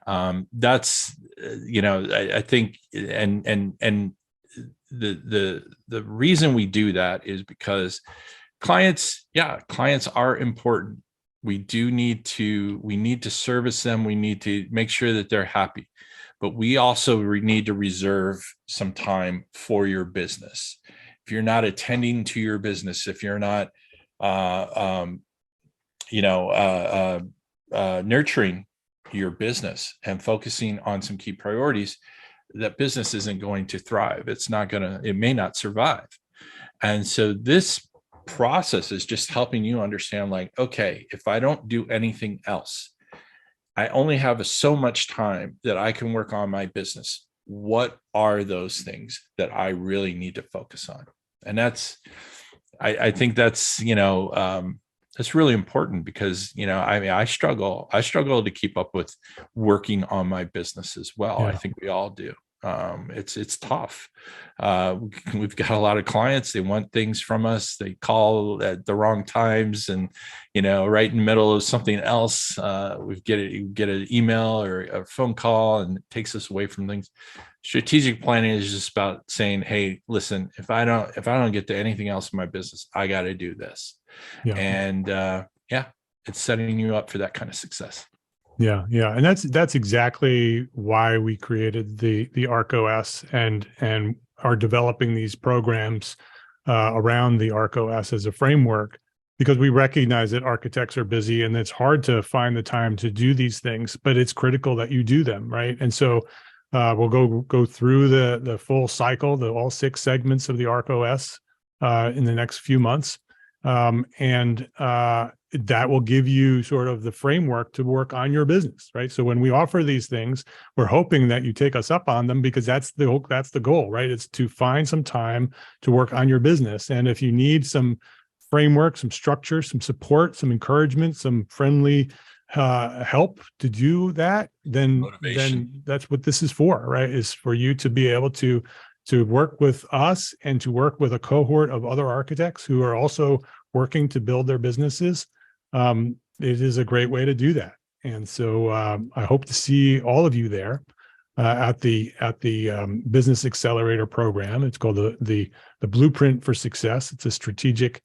That's, I think, and the reason we do that is because clients are important. We need to service them. We need to make sure that they're happy, but we also need to reserve some time for your business. If you're not attending to your business, if you're not, nurturing your business and focusing on some key priorities, that business isn't going to thrive. It may not survive. And so this process is just helping you understand, like, okay, if I don't do anything else, I only have so much time that I can work on my business. What are those things that I really need to focus on? And I think that's really important, because, I struggle to keep up with working on my business as well. Yeah. I think we all do. It's tough. We've got a lot of clients. They want things from us. They call at the wrong times, and right in the middle of something else, you get an email or a phone call, and it takes us away from things. Strategic planning is just about saying, hey, listen, if I don't get to anything else in my business, I got to do this. Yeah. And it's setting you up for that kind of success. Yeah. And that's exactly why we created the ArchOS and are developing these programs around the ArchOS as a framework, because we recognize that architects are busy and it's hard to find the time to do these things, but it's critical that you do them, right? And so we'll go through the full cycle, all 6 segments of the ArchOS in the next few months. And that will give you sort of the framework to work on your business, right? So when we offer these things, we're hoping that you take us up on them, because that's the goal, right? It's to find some time to work on your business. And if you need some framework, some structure, some support, some encouragement, some friendly help to do that, then that's what this is for, right? Is for you to be able to work with us and to work with a cohort of other architects who are also working to build their businesses. It is a great way to do that. And so I hope to see all of you there at the Business Accelerator program. It's called the Blueprint for Success. It's a strategic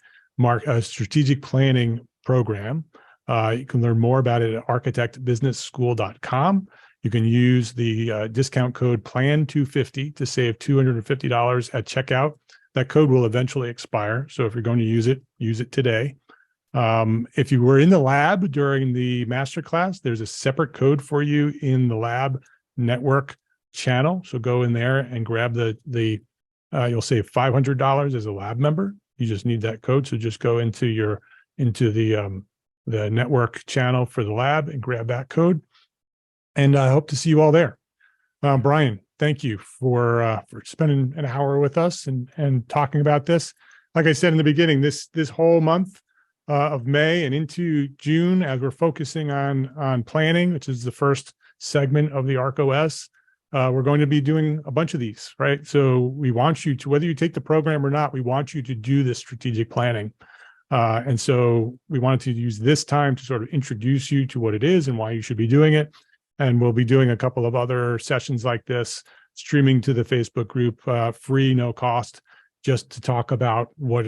planning program. You can learn more about it at architectbusinessschool.com. You can use the discount code PLAN250 to save $250 at checkout. That code will eventually expire. So if you're going to use it today. If you were in the lab during the masterclass, there's a separate code for you in the lab network channel. So go in there and grab you'll save $500 as a lab member. You just need that code. So just go into the network channel for the lab and grab that code. And I hope to see you all there. Bryon, thank you for spending an hour with us and talking about this. Like I said in the beginning, this whole month of May and into June, as we're focusing on planning, which is the first segment of the ArchOS, we're going to be doing a bunch of these, right? So we want you to, whether you take the program or not, we want you to do this strategic planning. And so we wanted to use this time to sort of introduce you to what it is and why you should be doing it. And we'll be doing a couple of other sessions like this, streaming to the Facebook group, free, no cost, just to talk about what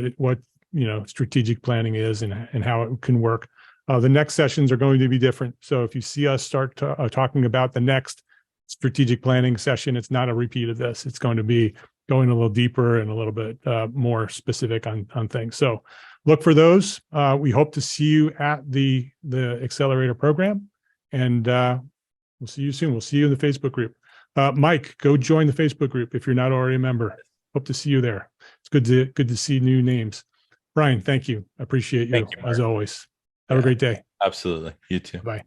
strategic planning is and how it can work. The next sessions are going to be different. So if you see us start talking about the next strategic planning session, it's not a repeat of this. It's going to be going a little deeper and a little bit more specific on things. So look for those. We hope to see you at the Accelerator program, and we'll see you soon. We'll see you in the Facebook group. Mike, go join the Facebook group if you're not already a member. Hope to see you there. It's good to see new names. Bryon, thank you. I appreciate you, Thank you, Mark. as always. Have a great day. Absolutely. You too. Bye.